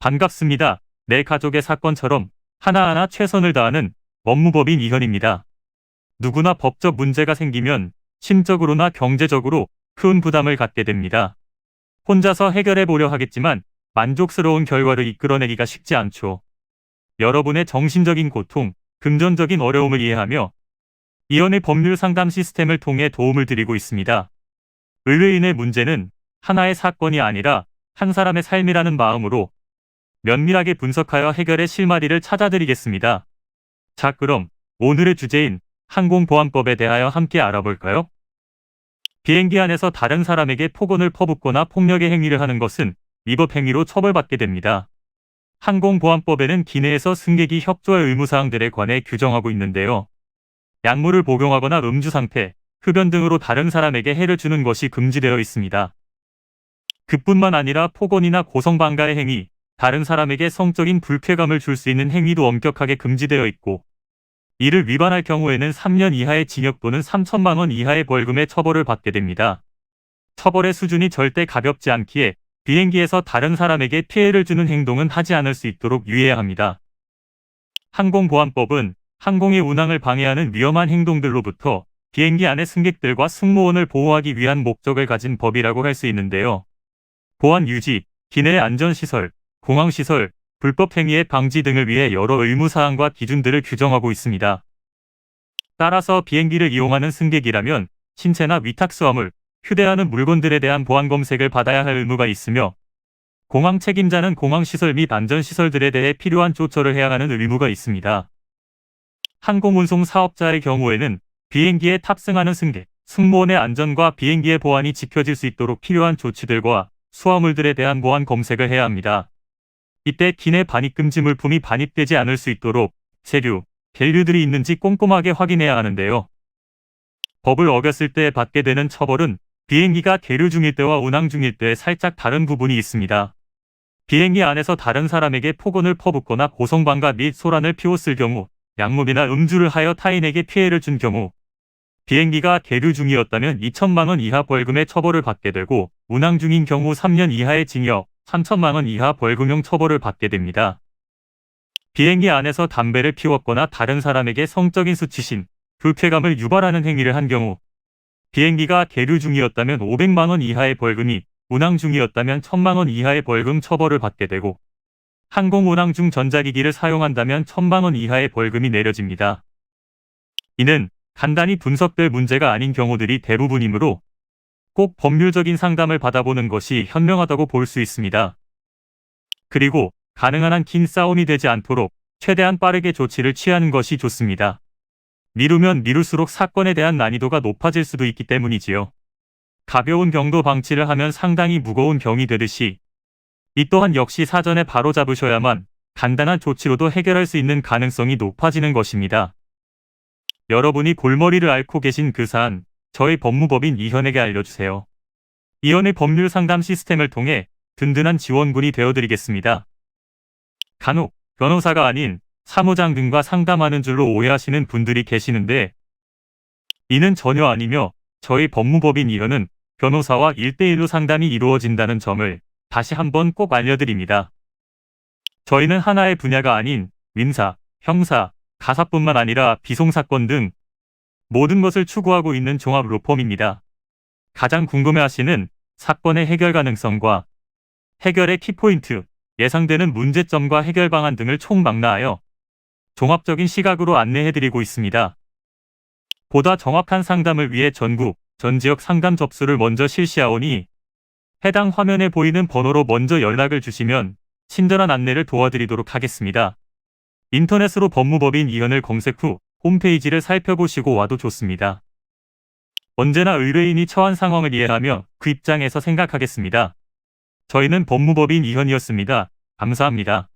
반갑습니다. 내 가족의 사건처럼 하나하나 최선을 다하는 법무법인 이현입니다. 누구나 법적 문제가 생기면 심적으로나 경제적으로 큰 부담을 갖게 됩니다. 혼자서 해결해 보려 하겠지만 만족스러운 결과를 이끌어내기가 쉽지 않죠. 여러분의 정신적인 고통, 금전적인 어려움을 이해하며 이현의 법률 상담 시스템을 통해 도움을 드리고 있습니다. 의뢰인의 문제는 하나의 사건이 아니라 한 사람의 삶이라는 마음으로 면밀하게 분석하여 해결의 실마리를 찾아드리겠습니다. 자, 그럼 오늘의 주제인 항공보안법에 대하여 함께 알아볼까요? 비행기 안에서 다른 사람에게 폭언을 퍼붓거나 폭력의 행위를 하는 것은 위법 행위로 처벌받게 됩니다. 항공보안법에는 기내에서 승객이 협조할 의무사항들에 관해 규정하고 있는데요. 약물을 복용하거나 음주 상태, 흡연 등으로 다른 사람에게 해를 주는 것이 금지되어 있습니다. 그뿐만 아니라 폭언이나 고성방가의 행위, 다른 사람에게 성적인 불쾌감을 줄 수 있는 행위도 엄격하게 금지되어 있고, 이를 위반할 경우에는 3년 이하의 징역 또는 3천만 원 이하의 벌금의 처벌을 받게 됩니다. 처벌의 수준이 절대 가볍지 않기에 비행기에서 다른 사람에게 피해를 주는 행동은 하지 않을 수 있도록 유의해야 합니다. 항공보안법은 항공의 운항을 방해하는 위험한 행동들로부터 비행기 안의 승객들과 승무원을 보호하기 위한 목적을 가진 법이라고 할 수 있는데요. 보안 유지, 기내 안전시설, 공항시설, 불법 행위의 방지 등을 위해 여러 의무사항과 기준들을 규정하고 있습니다. 따라서 비행기를 이용하는 승객이라면 신체나 위탁수화물, 휴대하는 물건들에 대한 보안 검색을 받아야 할 의무가 있으며, 공항 책임자는 공항시설 및 안전시설들에 대해 필요한 조처를 해야 하는 의무가 있습니다. 항공운송 사업자의 경우에는 비행기에 탑승하는 승객, 승무원의 안전과 비행기의 보안이 지켜질 수 있도록 필요한 조치들과 수화물들에 대한 보안 검색을 해야 합니다. 이때 기내 반입 금지 물품이 반입되지 않을 수 있도록 세류, 겔류들이 있는지 꼼꼼하게 확인해야 하는데요. 법을 어겼을 때 받게 되는 처벌은 비행기가 계류 중일 때와 운항 중일 때 살짝 다른 부분이 있습니다. 비행기 안에서 다른 사람에게 폭언을 퍼붓거나 고성방가 및 소란을 피웠을 경우, 약물이나 음주를 하여 타인에게 피해를 준 경우, 비행기가 계류 중이었다면 2천만 원 이하 벌금의 처벌을 받게 되고, 운항 중인 경우 3년 이하의 징역, 3천만 원 이하 벌금형 처벌을 받게 됩니다. 비행기 안에서 담배를 피웠거나 다른 사람에게 성적인 수치심, 불쾌감을 유발하는 행위를 한 경우, 비행기가 계류 중이었다면 500만 원 이하의 벌금이, 운항 중이었다면 1,000만 원 이하의 벌금 처벌을 받게 되고, 항공 운항 중 전자기기를 사용한다면 1,000만 원 이하의 벌금이 내려집니다. 이는 간단히 분석될 문제가 아닌 경우들이 대부분이므로 꼭 법률적인 상담을 받아보는 것이 현명하다고 볼 수 있습니다. 그리고 가능한 한 긴 싸움이 되지 않도록 최대한 빠르게 조치를 취하는 것이 좋습니다. 미루면 미룰수록 사건에 대한 난이도가 높아질 수도 있기 때문이지요. 가벼운 경도 방치를 하면 상당히 무거운 병이 되듯이 이 또한 역시 사전에 바로 잡으셔야만 간단한 조치로도 해결할 수 있는 가능성이 높아지는 것입니다. 여러분이 골머리를 앓고 계신 그 사안, 저희 법무법인 이현에게 알려주세요. 이현의 법률 상담 시스템을 통해 든든한 지원군이 되어드리겠습니다. 간혹 변호사가 아닌 사무장 등과 상담하는 줄로 오해하시는 분들이 계시는데, 이는 전혀 아니며 저희 법무법인 이현은 변호사와 1대1로 상담이 이루어진다는 점을 다시 한번 꼭 알려드립니다. 저희는 하나의 분야가 아닌 민사, 형사, 가사뿐만 아니라 비송사건 등 모든 것을 추구하고 있는 종합 로펌입니다. 가장 궁금해하시는 사건의 해결 가능성과 해결의 키포인트, 예상되는 문제점과 해결 방안 등을 총망라하여 종합적인 시각으로 안내해드리고 있습니다. 보다 정확한 상담을 위해 전국, 전 지역 상담 접수를 먼저 실시하오니 해당 화면에 보이는 번호로 먼저 연락을 주시면 친절한 안내를 도와드리도록 하겠습니다. 인터넷으로 법무법인 이현을 검색 후 홈페이지를 살펴보시고 와도 좋습니다. 언제나 의뢰인이 처한 상황을 이해하며 그 입장에서 생각하겠습니다. 저희는 법무법인 이현이었습니다. 감사합니다.